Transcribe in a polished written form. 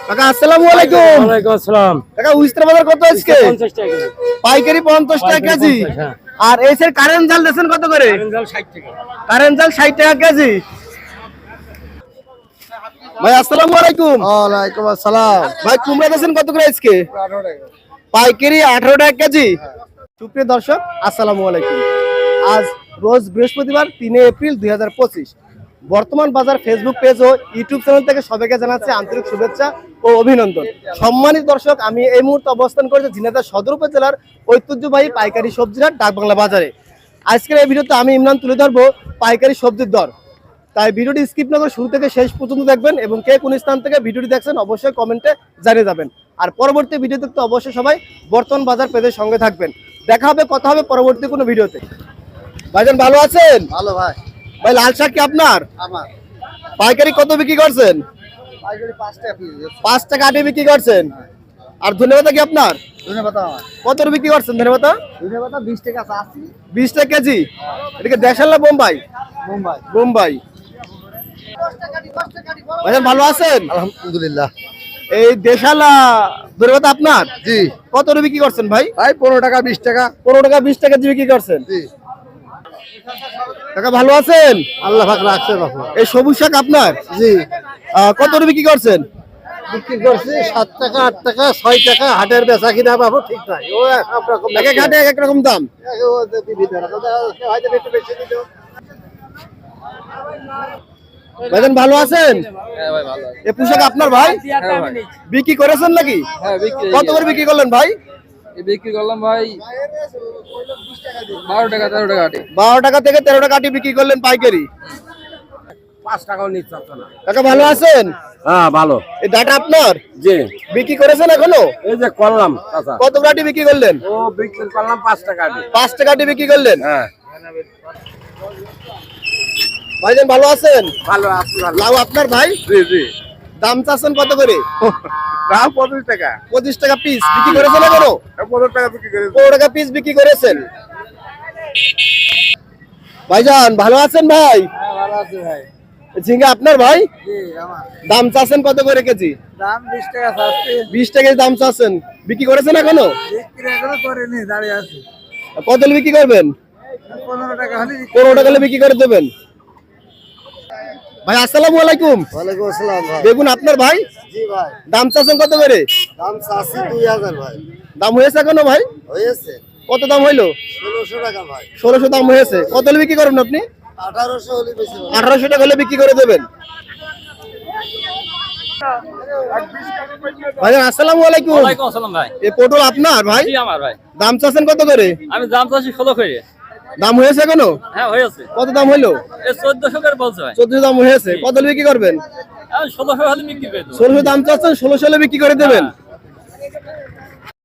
কাকা আসসালামু আলাইকুম। ওয়ালাইকুম আসসালাম। কাকা উস্ত্রা বাজার কত আজকে? 50 টাকা কেজি। পাইকারি 50 টাকা কেজি। হ্যাঁ। আর এই স্যার কারেন্ট জাল দেন কত করে? কারেন্ট জাল 60 টাকা। কারেন্ট জাল 60 টাকা কেজি। ভাই আসসালামু আলাইকুম। ওয়ালাইকুম আসসালাম। ভাই কুমড়া দেন কত করে আজকে? 18 টাকা। পাইকারি 18 টাকা কেজি। সুপ্রিয় দর্শক আসসালামু আলাইকুম। আজ রোজ বৃহস্পতিবার 3 এপ্রিল 2025। বর্তমান বাজার ফেসবুক পেজ ও ইউটিউব চ্যানেল থেকে সবাইকে জানাচ্ছি আন্তরিক শুভেচ্ছা ও অভিনন্দন। সম্মানিত দর্শক, আমি এই মুহূর্তে অবস্থান করছি ঝিনাইদহ সদর উপজেলার ঐতিহ্যবাহী পাইকারি সবজির হাট ডাকবাংলা বাজারে। আজকের এই ভিডিওতে আমি ইমরান তুলে ধরবো পাইকারি সবজির দর। তাই ভিডিওটি স্কিপ না করে শুরু থেকে শেষ পর্যন্ত দেখবেন এবং কে কোন স্থান থেকে ভিডিওটি দেখছেন অবশ্যই কমেন্টে জানিয়ে যাবেন। আর পরবর্তী ভিডিও দেখতে অবশ্যই সবাই বর্তমান বাজার পেজের সঙ্গে থাকবেন। দেখা হবে, কথা হবে পরবর্তী কোনো ভিডিওতে। ভাইজান ভালো আছেন? ভালো ভাই। ভাই লাল শাক কি আপনার? আমার পাইকারি কত বিক্রি করছেন? পাইকারি 5 টাকা পিস। 5 টাকা আটি বিক্রি করছেন। আর ধন্যবাদ কি আপনার? ধন্যবাদ আমার। কত বিক্রি করছেন ধন্যবাদ? ধন্যবাদ 20 টাকা আছে। 20 টাকা কেজি। এদিকে দেশাল না বোম্বাই? মুম্বাই। বোম্বাই। ভাইজান ভালো আছেন? আলহামদুলিল্লাহ। এই দেশালা ধন্যবাদ আপনার? জি। কত বিক্রি করছেন ভাই? ভাই 15 টাকা 20 টাকা। 15 টাকা 20 টাকা বিক্রি করছেন। জি। কাকা ভালো আছেন? আল্লাহ পাক রাখছে বাপু। এই সবুজ শাক আপনার? জি। কত বিক্রি করছেন? বিক্রি করছি 7 টাকা 8 টাকা 6 টাকা। হাটের বেচা কিনা বাপু ঠিক নাই। ও সব রকম এক এক হাটে এক এক রকম দাম। ও বিভিন্ন রকম। হয়তো একটু বেশি দিল। ভাইজান ভালো আছেন? হ্যাঁ ভাই ভালো। এই পোশাক আপনার ভাই? হ্যাঁ ভাই। বিক্রি করেছেন নাকি? হ্যাঁ বিক্রি। কত করে বিক্রি করলেন ভাই? এই বিক্রি করলাম ভাই 12 টাকা 13 টাকা আটি। 12 টাকা থেকে 13 টাকা আটি বিক্রি করলেন পাইকারি। 5 টাকাও নিচ্ছে না। কাকা ভালো আছেন? হ্যাঁ ভালো। এই ডাটা আপনার? জি। বিক্রি করেছেন এখনো? এই যে করলাম চাচা। কত করে আটি বিক্রি করলেন? ও বিক্রি করলাম 5 টাকা আটি। 5 টাকা আটি বিক্রি করলেন। হ্যাঁ। ভাইজান ভালো আছেন? ভালো আপনার। লাউ আপনার ভাই? জি জি। দাম চাচ্ছেন কত করে? দাম 25 টাকা। 25 টাকা পিস বিক্রি করেছেন এখনো? 15 টাকা বিক্রি করে। 15 টাকা পিস বিক্রি করেছেন। ভাইজান ভালো আছেন ভাই? হ্যাঁ ভালো আছে ভাই। ঝিঙ্গা আপনার ভাই? জি আমার। দাম চাচ্ছেন কত করে কেজি? দাম 20 টাকা আছে। 20 টাকা দাম চাচ্ছেন। বিক্রি করেছেন এখনো? বিক্রি এখনো করিনি, দাঁড়িয়ে আছি। কত বিক্রি করবেন? 15 টাকা হলে 15 টাকা হলে বিক্রি করে দেবেন। ভাই আসসালামু আলাইকুম। ওয়ালাইকুম আসসালাম ভাই। বেগুন আপনার ভাই? জি ভাই। দাম চাচ্ছেন কত করে? দাম চাচ্ছি 2000 ভাই। দাম হয়েছে এখনো ভাই? হয়েছে কত দাম হইলো? 1600 টাকা ভাই। 1600 দাম হয়েছে। কত হলে বিক্রি করবেন আপনি? 1800 হলে বেশি ভাই। 1800 টাকা হলে বিক্রি করে দেবেন। ভাই আসসালামু আলাইকুম। ওয়ালাইকুম আসসালাম ভাই। এই পটল আপনার ভাই? জি আমার ভাই। দাম চাচ্ছেন কত করে? আমি দাম চাচ্ছি 16 করে। দাম হয়েছে এখনো? হ্যাঁ হয়েছে। কত দাম হইলো? এই 1400 করে বলছে ভাই। 1400 দাম হয়েছে। কত হলে বিক্রি করবেন? আমি 1600 হলে বিক্রি করে দেব। 1600 দাম চাচ্ছেন, 1600 হলে বিক্রি করে দেবেন।